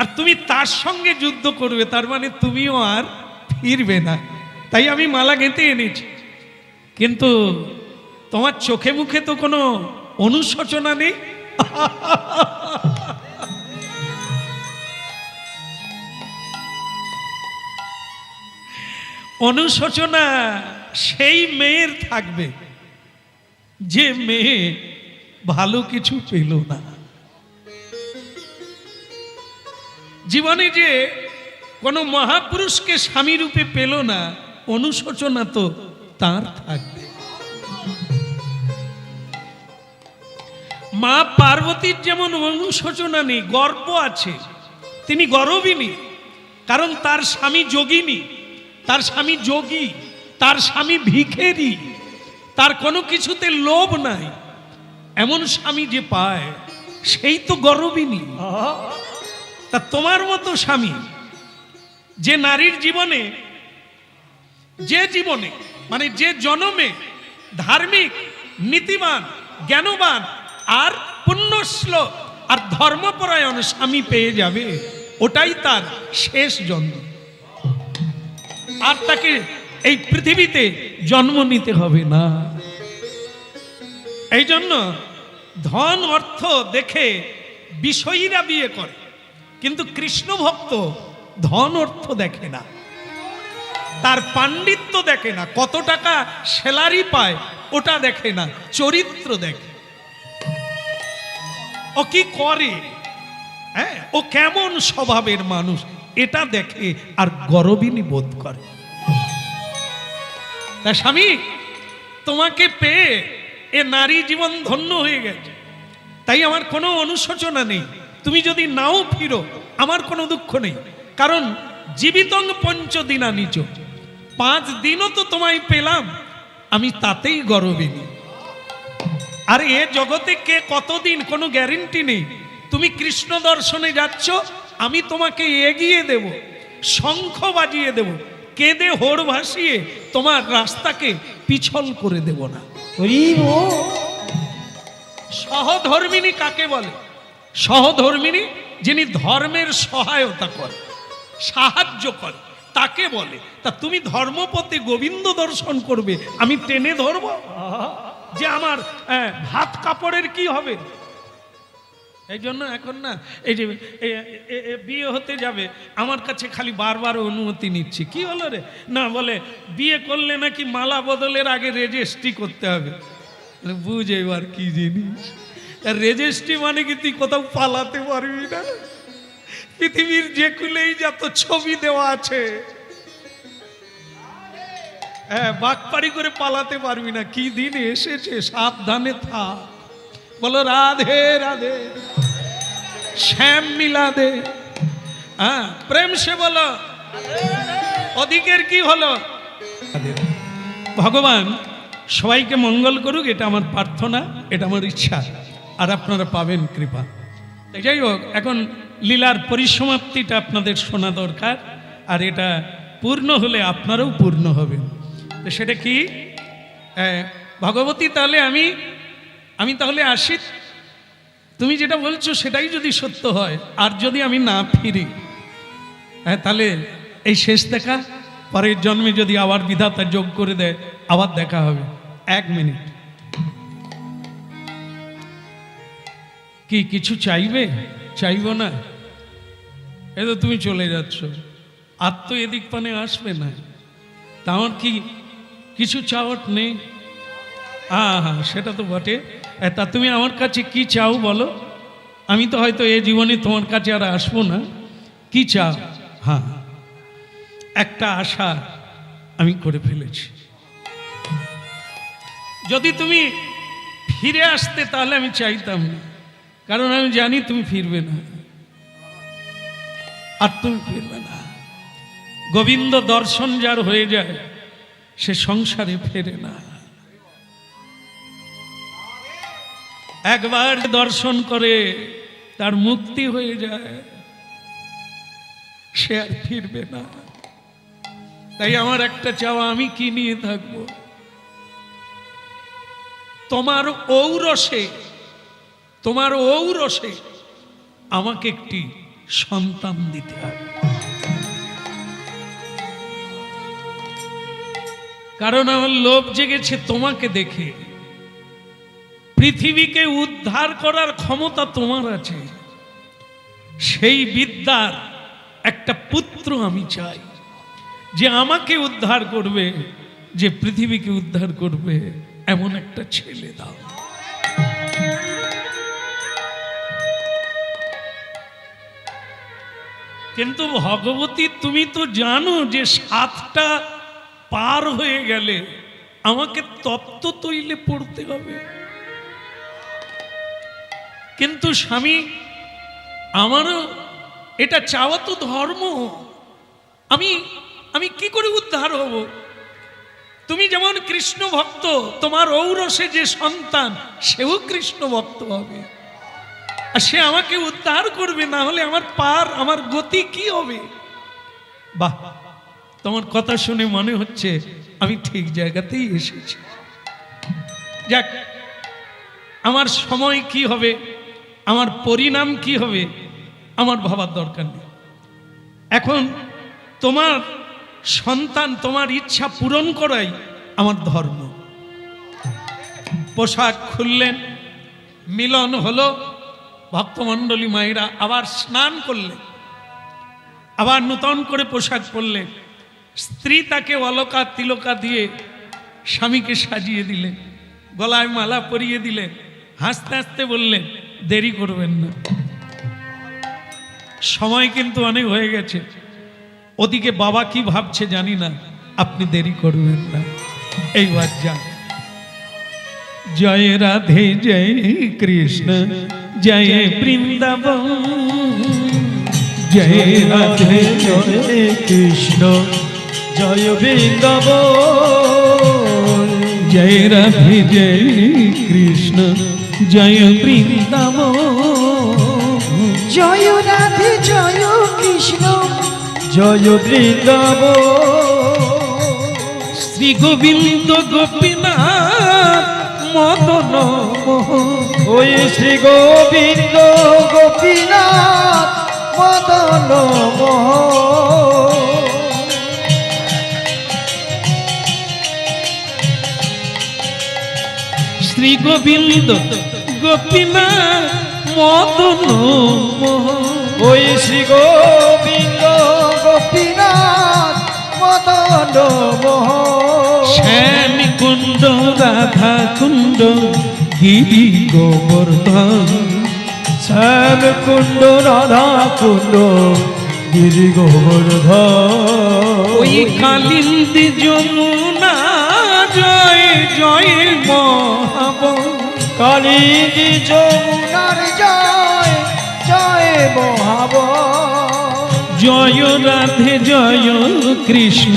আর তুমি তার সঙ্গে যুদ্ধ করবে, তার মানে তুমিও আর ফিরবে না। তাই আমি মালা গেঁথে এনেছি, কিন্তু তোমার চোখে মুখে তো কোনো অনুশোচনা নেই। অনুশোচনা সেই মেয়ের থাকবে যে মেয়ে ভালো কিছু পেল না জীবনে, যে কোনো মহাপুরুষকে স্বামী রূপে পেল না, অনুশোচনা তো তার থাকবে। মা পার্বতীর যেমন অনুশোচনা নেই, গর্ব আছে, তিনি গর্বিনী, কারণ তার স্বামী যোগিনী, তার স্বামী যোগী, তার স্বামী ভিখেরি, তার কোনো কিছুতে লোভ নাই। এমন স্বামী যে পায় সেই তো গর্বিনী। তা তোমার মতো স্বামী যে নারীর জীবনে, মানে যে জনমে ধার্মিক, নীতিমান, জ্ঞানবান আর পুণ্যশ্লোক আর ধর্মপরায়ণ স্বামী পেয়ে যাবে, ওটাই তার শেষ জন্ম। আর তাকে এই পৃথিবীতে জন্ম নিতে হবে না। এই জন্য ধন অর্থ দেখে বিষয়ীরা বিয়ে করে, কিন্তু কৃষ্ণ ভক্ত ধন অর্থ দেখে না, তার পাণ্ডিত্য দেখে না, কত টাকা স্যালারি পায় ওটা দেখে না, চরিত্র দেখে, ও কি করে, হ্যাঁ, ও কেমন স্বভাবের মানুষ, এটা দেখে আর গর্বিনী বোধ করে। তা স্বামী, তোমাকে পেয়ে এ নারী জীবন ধন্য হয়ে গেছে, তাই আমার কোনো অনুশোচনা নেই। তুমি যদি নাও ফিরো আমার কোনো দুঃখ নেই, কারণ জীবিতং পঞ্চদিনা নিচ, 5 দিনও তো তোমায় পেলাম, আমি তাতেই গর্বিনী। আর এ জগতে কে কতদিন কোনো গ্যারেন্টি নেই। তুমি কৃষ্ণ দর্শনে যাচ্ছ, আমি তোমাকে এগিয়ে দেব, শঙ্খ বাজিয়ে দেব, কেঁদে হোড় ভাসিয়ে তোমার রাস্তাকে পিছল করে দেব না। সহধর্মিনী কাকে বলে? সহধর্মিনী যিনি ধর্মের সহায়তা করে, সাহায্য করে, তাকে বলে। তা তুমি ধর্মপথে গোবিন্দ দর্শন করবে, আমি টেনে ধরব যে আমার ভাত কাপড়ের কি হবে? এই জন্য এখন না, এই যে বিয়ে হতে যাবে, আমার কাছে খালি বারবার অনুমতি নিচ্ছি। কি হলো রে? না, বলে বিয়ে করলে নাকি মালা বদলের আগে রেজিস্ট্রি করতে হবে। বুঝ এবার কি জিনিস রেজিস্ট্রি, মানে কি তুই কোথাও পালাতে পারবি না। পৃথিবীর যে কুলেই যত ছবি দেওয়া আছে, হ্যাঁ, বাকপাড়ি করে পালাতে পারবি না। কি দিন এসেছে, সাবধানে থাক। বলো রাধে রাধে, শ্যাম মিলা দে, হ্যাঁ, প্রেম সে বলো, অধিকের কি হলো। ভগবান সবাইকে মঙ্গল করুক, এটা আমার প্রার্থনা, এটা আমার ইচ্ছা, আর আপনারা পাবেন কৃপা। যাই হোক, এখন লীলার পরিসমাপ্তিটা আপনাদের শোনা দরকার, আর এটা পূর্ণ হলে আপনারাও পূর্ণ হবেন। তো সেটা কি? ভগবতী, তাহলে আমি তাহলে আসি, তুমি যেটা বলছো সেটাই যদি সত্য হয়, আর যদি আমি না ফিরি, হ্যাঁ, তাহলে এই শেষ দেখা, পরের জন্মে যদি আবার বিধাতা যোগ করে দেয় আবার দেখা হবে। 1 মিনিট, কি কিছু চাইবে? চাইব না, এ তো তুমি চলে যাচ্ছ, আর তো এদিক পানে আসবে না, তা আমার কি কিছু চাওয়ার নেই? হ্যাঁ, সেটা তো বটে। তা তুমি আমার কাছে কি চাও বলো? আমি তো হয়তো এই জীবনে তোমার কাছে আর আসবো না। কি চাও? হ্যাঁ, একটা আশা আমি করে ফেলেছি, যদি তুমি ফিরে আসতে তাহলে আমি চাইতাম না, কারণ আমি জানি তুমি ফিরবে না, আর তুমি ফিরবে না। গোবিন্দ দর্শন যার হয়ে যায় সে সংসারে ফেরে না। একবার দর্শন করে তার মুক্তি হয়ে যায়, সে আর ফিরবে না। তাই আমার একটা চাওয়া, আমি কি নিয়ে থাকবো? তোমার ঔরসে আমাকে একটি সন্তান দিতে হবে। কারণ আমার লোভ জেগেছে তোমাকে দেখে। পৃথিবীকে উদ্ধার করার ক্ষমতা তোমার আছে, সেই বিদ্যার একটা পুত্র আমি চাই, যে আমাকে উদ্ধার করবে, যে পৃথিবীকে উদ্ধার করবে, এমন একটা ছেলে দাও। কিন্তু ভগবতী, তুমি তো জানো যে 7টা পার হয়ে গেলে আমাকে তপ্ত তৈলে পড়তে হবে। কিন্তু স্বামী, আমারও এটা চাওয়া তো ধর্ম। আমি কি করে উদ্ধার হব? তুমি যেমন কৃষ্ণ ভক্ত, তোমার ঔরসে যে সন্তান সেও কৃষ্ণ ভক্ত হবে, আর সে আমাকে উদ্ধার করবে, না হলে আমার পার, আমার গতি কি হবে? বাহ, তোমার কথা শুনে মনে হচ্ছে আমি ঠিক জায়গাতেই এসেছি। যাক, আমার সময় কি হবে, আমার পরিণাম কি হবে, আমার ভাবার দরকার নেই। এখন তোমার সন্তান, তোমার ইচ্ছা পূরণ করাই আমার ধর্ম। পোশাক খুললেন, মিলন হলো, ভক্তমণ্ডলী মায়েরা আবার স্নান করলেন, আবার নূতন করে পোশাক পরলেন। স্ত্রী তাকে অলকা তিলকা দিয়ে স্বামীকে সাজিয়ে দিলেন, গলায় মালা পরিয়ে দিলেন, হাসতে হাসতে বললেন, দেরি করবেন না, সময় কিন্তু অনেক হয়ে গেছে। ওদিকে বাবা কি ভাবছে জানি না, আপনি দেরি করবেন না, এইবার যান। জয় রাধে জয় কৃষ্ণ জয় বৃন্দাবন, জয় রাধে জয় কৃষ্ণ জয় বৃন্দাবন, জয় রাধে জয় কৃষ্ণ জয় বৃন্দাবন, জয় রাধে জয় কৃষ্ণ জয় বৃন্দাবন। শ্রী গোবিন্দ গোপীনাথ মদন মোহন, ওই শ্রী গোবিন্দ গোপীনাথ মদন মোহন, শ্রী গোবিন্দ গোপীনাথ মদন মোহন, ওই শ্রী গোবিন্দ গোপীনাথ মদন মোহন, শ্যাম কুণ্ড রাধা কুণ্ড গিরি গোবর্ধন, শ্যাম কুণ্ড রাধা কুণ্ড গিরি গোবর্ধন, ওই কালিন্দী যমুনা জয় জয় মহাবন, কালিন্দী যমুনার জয় জয় মহাবন, জয় রাধে জয় কৃষ্ণ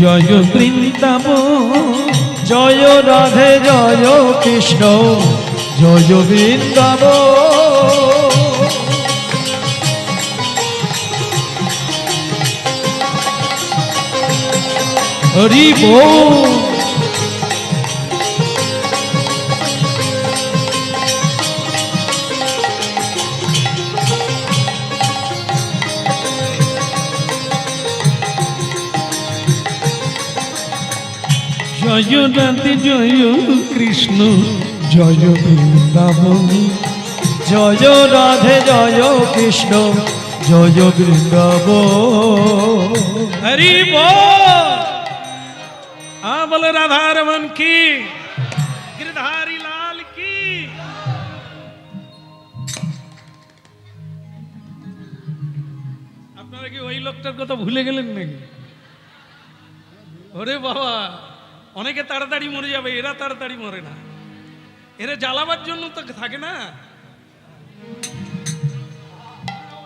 জয় বৃন্দাবন, জয় রাধে জয় কৃষ্ণ জয় বৃন্দাবন। হরি বল। জয় রাধে জয় কৃষ্ণ জয় বৃন্দাবন, জয় রাধে জয় কৃষ্ণ জয় বৃন্দাবন। হরি বল। বলে রাধা রমন কি, गिरधारी लाल की। আপনারা কি ওই লোকটার কথা ভুলে গেলেন নাকি? ওরে বাবা, অনেকে তাড়াতাড়ি মরে যাবে, এরা তাড়াতাড়ি মরে না, এরা জ্বালাবার জন্য তো থাকে না।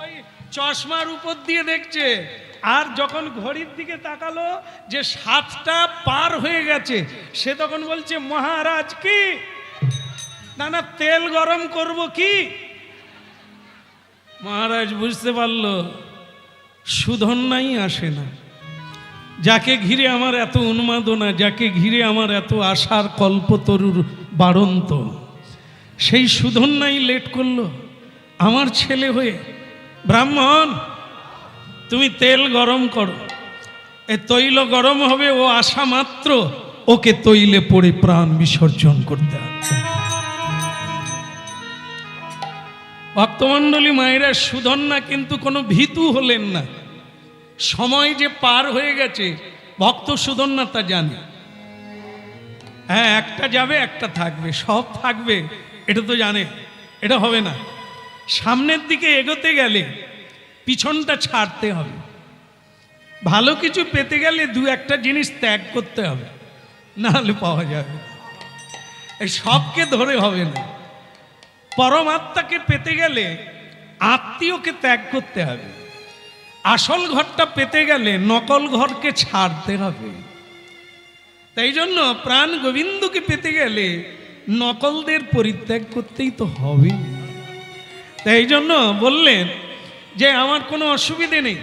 ওই চশমার উপর দিয়ে দেখছে, আর যখন ঘড়ির দিকে তাকালো যে 7টা পার হয়ে গেছে, সে তখন বলছে মহারাজ কি, না না তেল গরম করব কি। মহারাজ বুঝতে পারলো সুধন্যাই আসে না। যাকে ঘিরে আমার এত উন্মাদনা, যাকে ঘিরে আমার এত আশার কল্পতরুর বাড়ন্ত, সেই সুধন্যাই লেট করলো। আমার ছেলে হয়ে ব্রাহ্মণ তুমি তেল গরম করো, এ তৈল গরম হবে, ও আসা মাত্র ওকে তৈলে পড়ে প্রাণ বিসর্জন করতে হবে। ভক্তমণ্ডলী মায়েরা, সুধন্যা কিন্তু কোনো ভীতু হলেন না। সময় যে পার হয়ে গেছে ভক্ত সুধন্যা তা জানে। হ্যাঁ, একটা যাবে একটা থাকবে, সব থাকবে এটা তো জানে, এটা হবে না। সামনের দিকে এগোতে গেলে পিছনটা ছাড়তে হবে। ভালো কিছু পেতে গেলে দু একটা জিনিস ত্যাগ করতে হবে, না হলে পাওয়া যাবে না। এই সবকে ধরে হবে না। পরমাত্মাকে পেতে গেলে আত্মীয়কে ত্যাগ করতে হবে। আসল ঘরটা পেতে গেলে নকল ঘরকে ছাড়তে হবে। তাই জন্য প্রাণ গোবিন্দকে পেতে গেলে নকলদের পরিত্যাগ করতেই তো হবে। তাই জন্য বললেন যে আমার কোনো অসুবিধে নেই।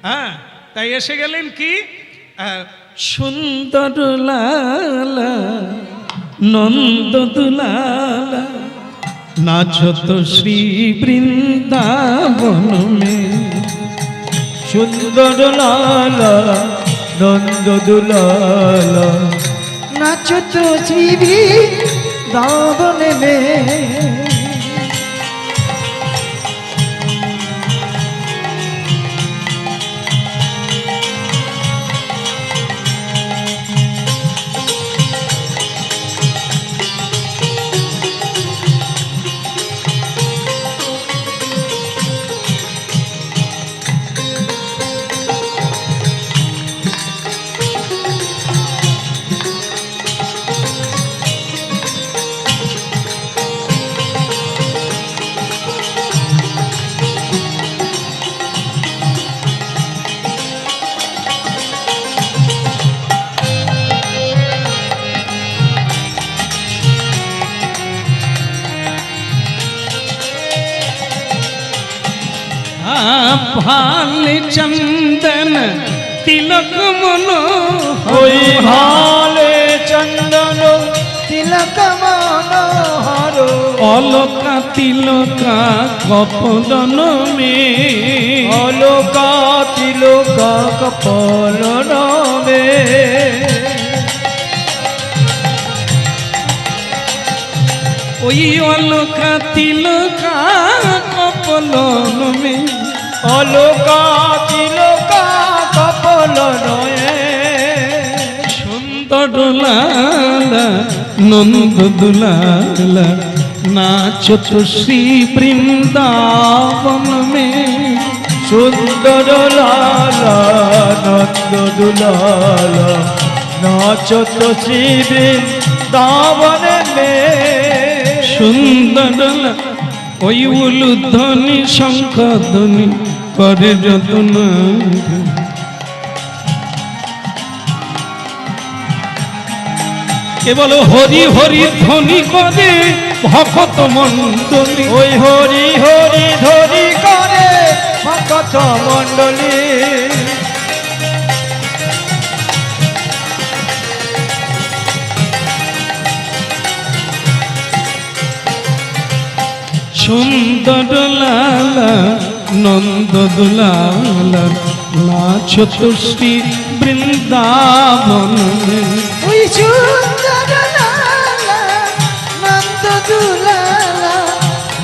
হ্যাঁ, তাই এসে গেলেন কি, সুন্দর লালা নন্দ দুলালা নাচত শ্রী বৃন্দাবন মে। সুন্দর লালা নন্দ দুলালা নাচত শ্রী বৃন্দাবন মে। ভালে চন্দন তিলক মন ওই ভালে চন্দন তিলক মনোহর অলকা তিলকা কপদন মে। অলোকা তিলকা কপল নবে। ওই অলকা তিলকা কপদন মে। অলোকা তিলকা কপল নয়ে। সুন্দর লালা নন্দ দুলালা নাচত শ্রী বৃন্দাবন মে। সুন্দর লালা নন্দ দুলালা নাচত শ্রী বৃন্দাবন মে। সুন্দর ওই উলুধ্বনি শঙ্খধ্বনি করে যতন। কেবল হরি হরি ধ্বনি করে ভকত মণ্ডলী। ওই হরি হরি ধরি করে ভকত মণ্ডলী। সুন্দর লালা নন্দ দুলালা নাচত শ্রী বৃন্দাবন মে। ওই সুন্দর লালা নন্দ দুলালা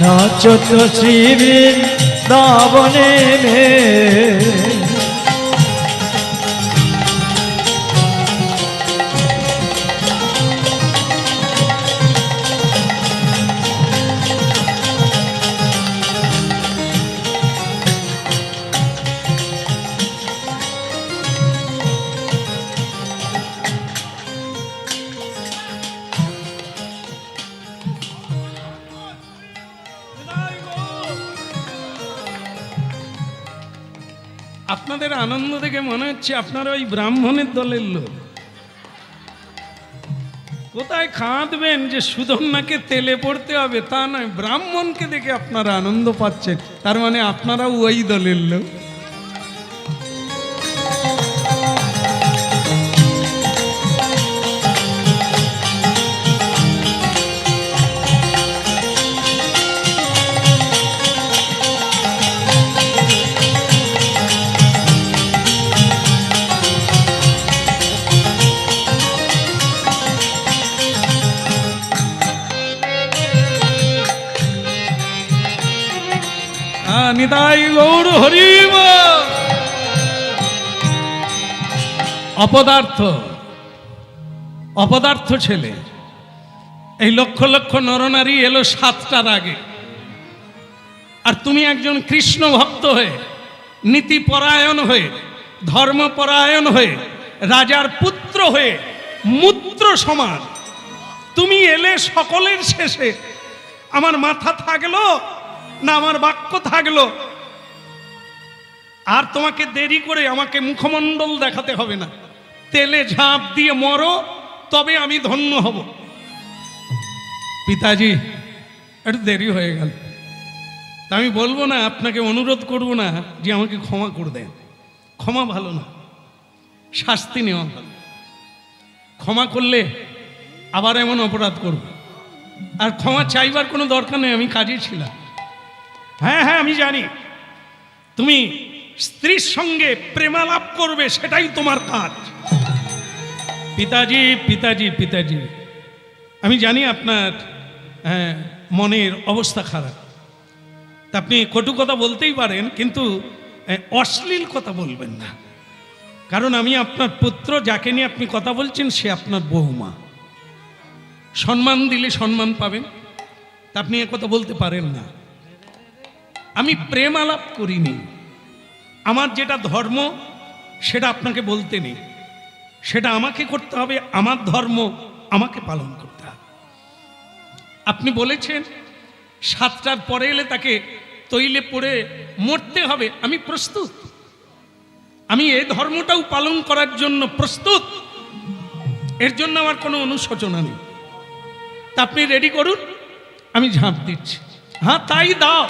নাচত শ্রী বৃন্দাবনে মে। আপনাদের আনন্দ দেখে মনে হচ্ছে আপনারা ওই ব্রাহ্মণের দলের লোক। কোথায় কাঁদবেন যে সুধন্যাকে তেলে পড়তে হবে তা নয়, ব্রাহ্মণকে দেখে আপনারা আনন্দ পাচ্ছেন, তার মানে আপনারাও ওই দলের লোক। নিতাই গৌর হরিব। অপদার্থ অপদার্থ ছেলে, এই লক্ষ লক্ষ নরনারী এলো 7টার আগে, আর তুমি একজন কৃষ্ণ ভক্ত হয়ে, নীতিপরায়ণ হয়ে, ধর্মপরায়ণ হয়ে, রাজার পুত্র হয়ে, মূত্র সমান তুমি এলে সকলের শেষে। আমার মাথা থাকলো না আমার বাক্য থাকলো? আর তোমাকে দেরি করে আমাকে মুখমণ্ডল দেখাতে হবে না, তেলে ঝাঁপ দিয়ে মরো, তবে আমি ধন্য হব। পিতাজি একটু দেরি হয়ে গেল, তা আমি বলবো না, আপনাকে অনুরোধ করব না যে আমাকে ক্ষমা করে দেন। ক্ষমা ভালো না, শাস্তি নেওয়া ভালো। ক্ষমা করলে আবার এমন অপরাধ করব, আর ক্ষমা চাইবার কোনো দরকার নেই, আমি কাজে ছিলাম। হ্যাঁ হ্যাঁ, আমি জানি তুমি স্ত্রীর সঙ্গে প্রেমালাপ করবে, সেটাই তোমার কাজ। পিতাজি পিতাজি পিতাজি, আমি জানি আপনার মনের অবস্থা খারাপ, তা আপনি কটু কথা বলতেই পারেন, কিন্তু অশ্লীল কথা বলবেন না। কারণ আমি আপনার পুত্র, যাকে নিয়ে আপনি কথা বলছেন সে আপনার বৌমা। সম্মান দিলে সম্মান পাবেন, তা আপনি এ কথা বলতে পারেন না। আমি প্রেম আলাপ করিনি, আমার যেটা ধর্ম সেটা আপনাকে বলতে নেই, সেটা আমাকে করতে হবে। আমার ধর্ম আমাকে পালন করতে হবে। আপনি বলেছেন 7টার পরে এলে তাকে তৈলে পড়ে মরতে হবে, আমি প্রস্তুত। আমি এই ধর্মটাও পালন করার জন্য প্রস্তুত, এর জন্য আমার কোনো অনুশোচনা নেই। তা আপনি রেডি করুন, আমি ঝাঁপ দিচ্ছি। হ্যাঁ তাই দাও।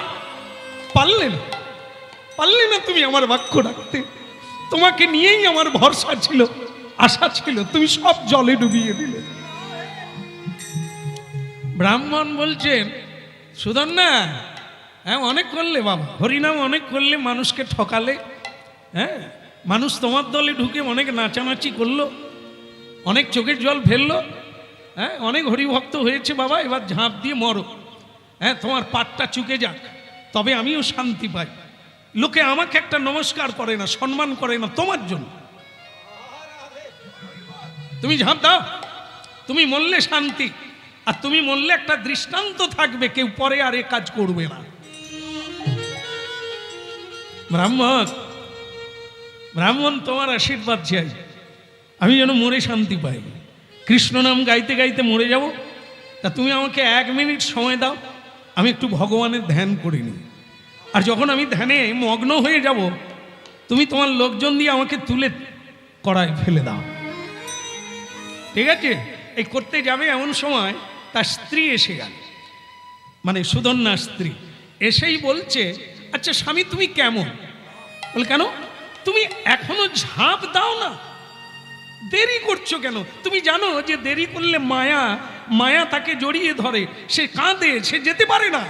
পারলে না তুমি আমার বাক্য রাখতে? তোমাকে নিয়েই আমার ভরসা ছিল, আশা ছিল, তুমি সব জলে ডুবিয়ে দিলে। ব্রাহ্মণ বলছেন, সুধন্যা, হ্যাঁ অনেক করলে বাবা, হরিনাম অনেক করলে, মানুষকে ঠকালে, হ্যাঁ মানুষ তোমার দলে ঢুকে অনেক নাচানাচি করলো, অনেক চোখের জল ফেললো, হ্যাঁ অনেক হরিভক্ত হয়েছে বাবা, এবার ঝাঁপ দিয়ে মরো। হ্যাঁ তোমার পাটটা চুকে যাক, তবে আমিও শান্তি পাই। লোকে আমাকে একটা নমস্কার করে না, সম্মান করে না, তোমার জন্য। তুমি ঝাঁপ দাও, তুমি মরলে শান্তি, আর তুমি মরলে একটা দৃষ্টান্ত থাকবে, কেউ পরে আর এ কাজ করবে না। ব্রাহ্মণ তোমার আশীর্বাদ চাই, আমি যেন মরে শান্তি পাই। কৃষ্ণ নাম গাইতে গাইতে মরে যাব, তা তুমি আমাকে 1 মিনিট সময় দাও, আমি একটু ভগবানের ধ্যান করে নিই। আর যখন আমি ধ্যানে মগ্ন হয়ে যাব, তুমি তোমার লোকজন দিয়ে আমাকে তুলে কড়ায় ফেলে দাও, ঠিক আছে? এই করতে যাবে, এমন সময় তার স্ত্রী এসে গেল, মানে সুধন্যার স্ত্রী এসেই বলছে, আচ্ছা স্বামী তুমি কেমন? বলে কেন, তুমি এখনো ঝাঁপ দাও না, দেরি করছো কেন? তুমি জানো যে দেরি করলে মায়া তাকে জড়িয়ে ধরে, সে কাঁদে, সে যেতে পারে না।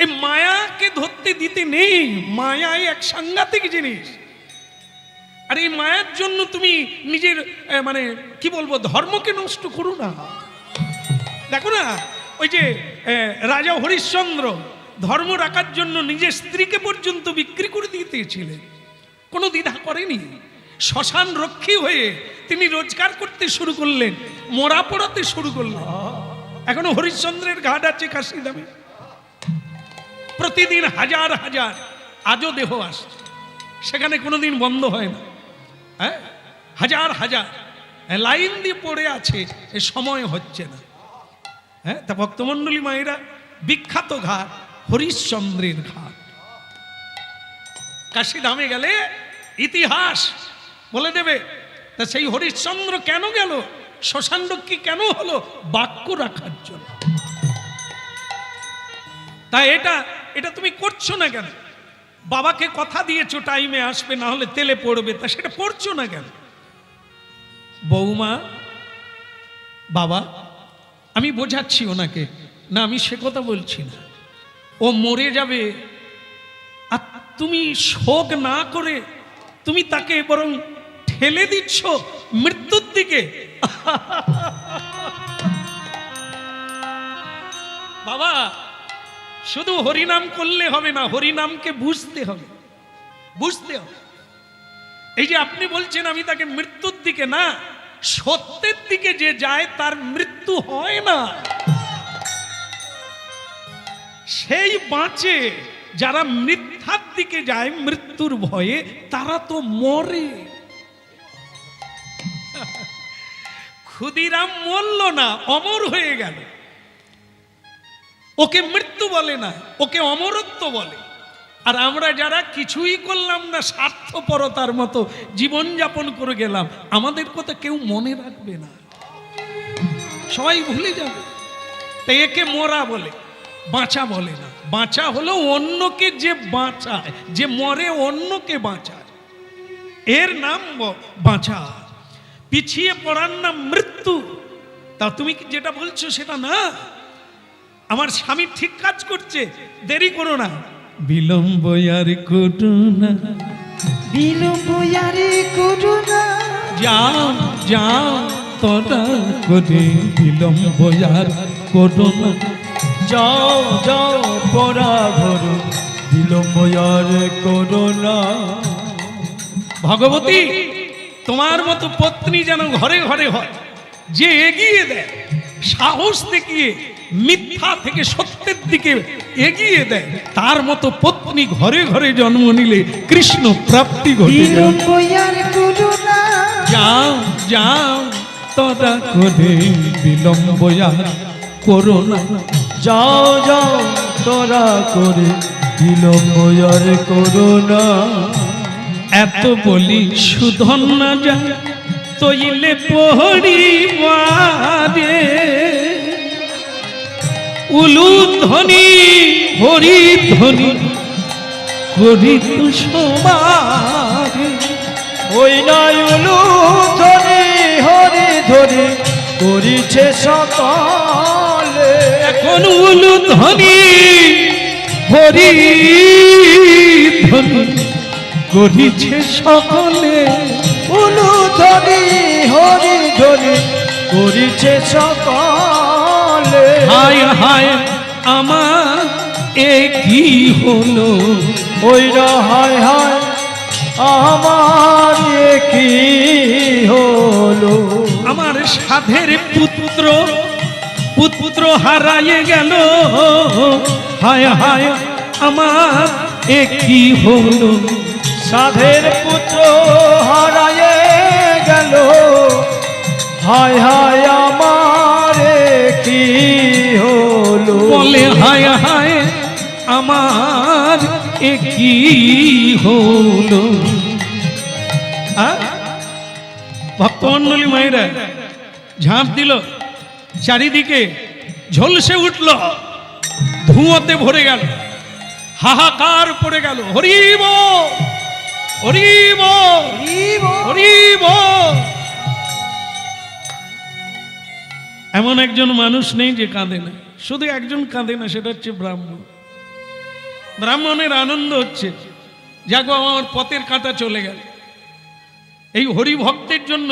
এই মায়াকে ধরতে দিতে নেই, মায়া এক সাংঘাতিক জিনিস। আর এই মায়ার জন্য তুমি নিজের মানে কি বলবো, ধর্মকে নষ্ট করো না। দেখো না, ওই যে রাজা হরিশ্চন্দ্র ধর্ম রাখার জন্য নিজের স্ত্রীকে পর্যন্ত বিক্রি করে দিতেছিলেন, কোনো দ্বিধা করেনি। শ্মশান রক্ষী হয়ে তিনি রোজগার করতে শুরু করলেন, মরা পড়াতে শুরু করলেন। এখনো হরিশ্চন্দ্রের ঘাট আছে কাশিধামে, প্রতিদিন হাজার হাজার আজও দেহ আসছে, সেখানে কোনোদিন বন্ধ হয় না। হ্যাঁ হাজার হাজার লাইন দিয়ে পড়ে আছে, এ সময় হচ্ছে না। হ্যাঁ তা ভক্তমণ্ডলী মায়েরা, বিখ্যাত ঘাট হরিশ্চন্দ্রের ঘাট। কাশিধামে গেলে ইতিহাস বলে দেবে। তা সেই হরিশ্চন্দ্র কেন গেল, শ্মশান রক্ষী কেন হলো? বাক্য রাখার জন্য। তা এটা তুমি করছো না কেন? বাবাকে কথা দিয়েছো টাইমে আসবে, না হলে তেলে পড়বে, তা সেটা পড়ছো না কেন? বৌমা, বাবা, আমি বোঝাচ্ছি ওনাকে, না আমি সে কথা বলছি না। ও মরে যাবে, আর তুমি শোক না করে তুমি তাকে বরং ঠেলে দিচ্ছ মৃত্যুর দিকে। বাবা, শুধু হরিনাম করলে হবে না, হরিনামকে বুঝতে হবে, বুঝতে হবে। এই যে আপনি বলছেন আমি তাকে মৃত্যুর দিকে, না, সত্যের দিকে যে যায় তার মৃত্যু হয় না, সেই বাঁচে। যারা মিথ্যার দিকে যায় মৃত্যুর ভয়ে, তারা তো মরে। ক্ষুদিরাম মরল না, অমর হয়ে গেল। ওকে মৃত্যু বলে না, ওকে অমরত্ব বলে। আর আমরা যারা কিছুই করলাম না, স্বার্থপরতার মতো জীবনযাপন করে গেলাম, আমাদের কথা কেউ মনে রাখবে না, সবাই ভুলে যাবে। তাই একে মরা বলে, বাঁচা বলে না। বাঁচা হলো অন্যকে যে বাঁচায়, যে মরে অন্যকে বাঁচায়, এর নাম বাঁচা। পিছিয়ে পড়ার নাম মৃত্যু। তা তুমি যেটা বলছো সেটা না। আমার স্বামী ঠিক কাজ করছে, দেরি করো না, বিলম্ব আর করো না, বিলম্ব আরে করুণা, যাও যাও তোরা করে, বিলম্ব আর করো না, যাও যাও পরা ঘরো, বিলম্ব আর করো না। ভগবতী তোমার মতো পত্নী যেন ঘরে ঘরে হয়, যে এগিয়ে দেয়, সাহস দেখিয়ে মিথ্যা থেকে সত্যের দিকে এগিয়ে দেয়, তার মতো পত্নী ঘরে ঘরে জন্ম নিলে কৃষ্ণ প্রাপ্তি ঘটে। বিলম্ব আর করুণা, যাও যাও তোরা করে, বিলম্ব আর করো না, যাও যাও তোরা করে, বিলম্ব আর করো না। এত বলি সুধন না যায় তৈলে পহরিবারে, উলুধ্বনি হরিধ্বনি করি তো সবারে। ওই নাই উলু ধরি হরি ধরি করিছে সকলে। এখন উলুধ্বনি হরিধ্বনি করিছে সকলে, উলু ধরি হরি ধরি করিছে সকলে। হায় হায় আমার এ কি হলো, ওই না হায় হায় আমার এ কি হলো। আমার সাধের পুত্র পুত্র হারায়ে গেল, হায় হায় আমার এ কি হলো। সাধের পুত্র হারায়ে গেল, হায় হায় আমার এ কি হলো। বলে হায় হায় আমার এ কি হলো। ভক্তমন্ডলী মায়েরা ঝাঁপ দিল, চারিদিকে ঝলসে উঠল, ধুঁয়োতে ভরে গেল, হাহাকার পড়ে গেল। হরিব হরিব হরিব। এমন একজন মানুষ নেই যে কাঁদে না। শুধু একজন কাঁদে না, সেটা হচ্ছে ব্রাহ্মণ। ব্রাহ্মণের আনন্দ হচ্ছে, যাগো আমার পথের কাঁটা চলে গেল। এই হরিভক্তের জন্য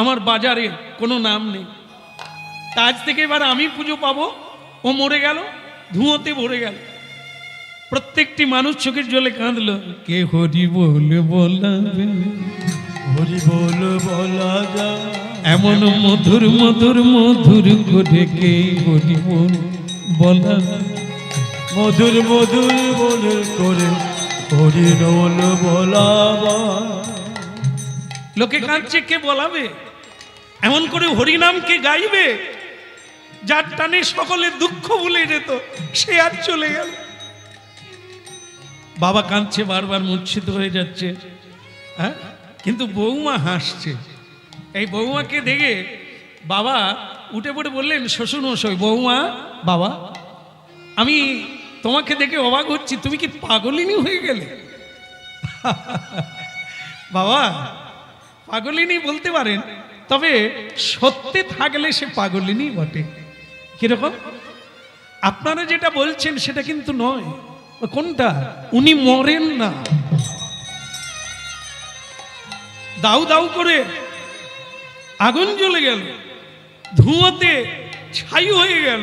আমার বাজারে কোনো নাম নেই। তা আজ থেকে এবার আমি পুজো পাবো, ও মরে গেল, ধুঁয়োতে ভরে গেল। প্রত্যেকটি মানুষ চোখের জলে কাঁদলো। কে হরি বল বলাবে, হরি বল বলা যা, এমন মধুর মধুর মধুর করে কে হরি বল বলাবে। মধুর মধুর বল করে হরি বল বলাবা। লোকে কাঁদছে, কে বলাবে? এমন করে হরিনামকে গাইবে যার টানে সকলের দুঃখ ভুলে যেত, সে আর চলে গেল। বাবা কাঁদছে, বারবার মূর্ছিত হয়ে যাচ্ছে, হ্যাঁ, কিন্তু বৌমা হাসছে। এই বৌমাকে দেখে বাবা উঠে পড়ে বললেন, শ্বশুর মশাই, বৌমা, বাবা, আমি তোমাকে দেখে অবাক হচ্ছি, তুমি কি পাগলিনী হয়ে গেলে? বাবা, পাগলিনী বলতে পারেন, তবে সত্যে থাকলে সে পাগলিনী বটে। কিরকম? আপনারা যেটা বলছেন সেটা কিন্তু নয়। কোনটা? উনি মরেন না, দাউ দাউ করে আগুন জ্বলে গেল, ধুঁয়োতে ছাই হয়ে গেল।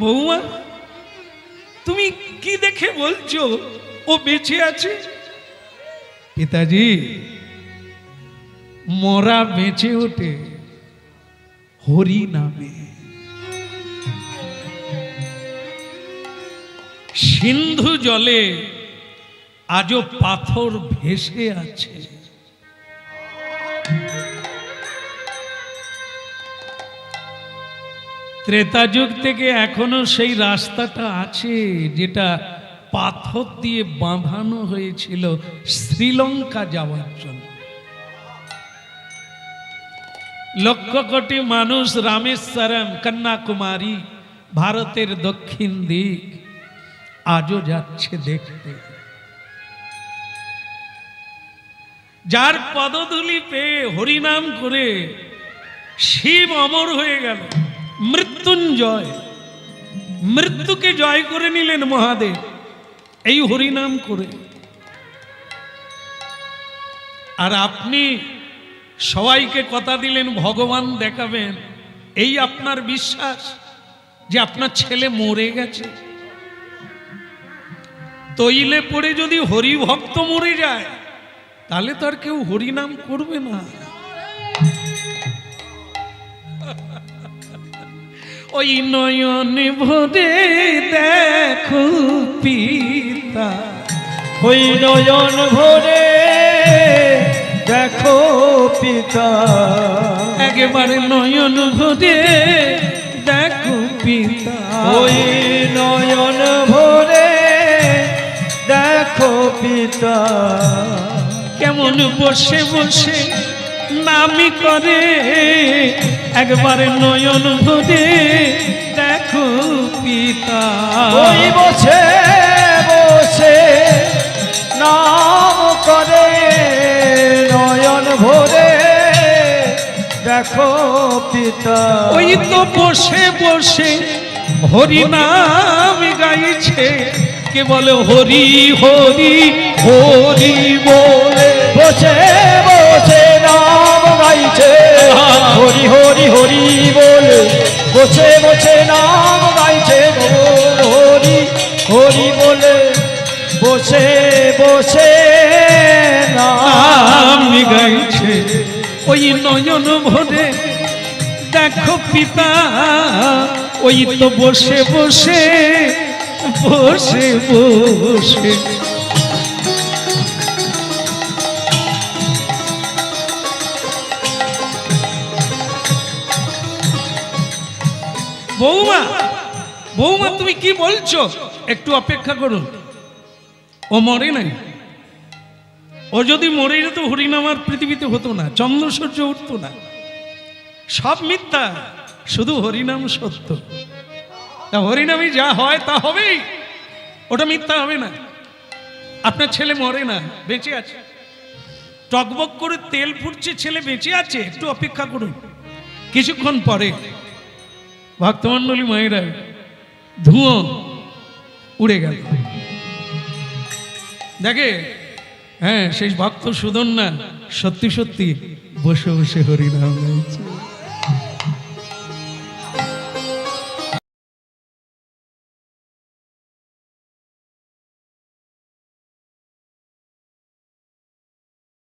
বৌমা, তুমি কি দেখে বলছো ও বেঁচে আছে? পিতাজি, মরা বেঁচে ওঠে হরি নামে। সিন্ধু জলে আজও পাথর ভেসে আছে। ত্রেতা যুগ থেকে এখনো সেই রাস্তাটা আছে যেটা পাথর দিয়ে বাঁধানো হয়েছিল শ্রীলঙ্কা যাওয়ার জন্য। লক্ষ কোটি মানুষ রামেশ্বরম, কন্যাকুমারী, ভারতের দক্ষিণ দিক আজও যাচ্ছে দেখতে। যার পদধূলি পেয়ে হরিনাম করে শিব অমর হয়ে গেল, মৃত্যুঞ্জয়, মৃত্যুকে জয় করে নিলেন মহাদেব এই হরিনাম করে। আর আপনি সবাইকে কথা দিলেন ভগবান দেখাবেন, এই আপনার বিশ্বাস যে আপনার ছেলে মরে গেছে? তৈলে পড়ে যদি হরি ভক্ত মরে যায় তাহলে তো আর কেউ হরিনাম করবে না। ওই নয়ন ভরে দেখো পিতা, ওই নয়ন ভরে দেখো পিতা, একেবারে নয়ন ভরে দেখো পিতা, ওই নয়ন ভরে দেখো পিতা, কেমন বসে বসে নামি করে, একবারে নয়ন ভরে দেখো পিতা, ওই বসে বসে নাম করে, নয়ন ভরে দেখো পিতা, ওই তো বসে বসে হরি নাম গাইছে, কে বলে হরি হরি হরি বলে, বসে বসে নাম গাইছে, হরি হরি হরি বলে, বসে বসে নাম গাইছে, হরি হরি বলে, বসে বসে নাম গাইছে, ওই নয়ন ভরে দেখো পিতা, ওই তো বসে বসে বসে বসে। বৌমা, বৌমা তুমি কি বলছো? একটু অপেক্ষা করুন, ও মরে নাই। ও যদি মরে যেত হরিনাম আর পৃথিবীতে হতো না, চন্দ্র সূর্য উঠতো না, সব মিথ্যা, শুধু হরিনাম সত্য। তা হরিনামে যা হয় তা হবেই, ওটা মিথ্যা হবে না। আপনার ছেলে মরে না, বেঁচে আছে, টকবক করে তেল ফুটছে, ছেলে বেঁচে আছে। একটু অপেক্ষা করুন, কিছুক্ষণ পরে ভক্তমণ্ডলী মায়েরা ধুঁয়ো উড়ে গেল। দেখে, হ্যাঁ সেই ভক্ত সুদন না সত্যি সত্যি বসে বসে হরিনাম গাইছে।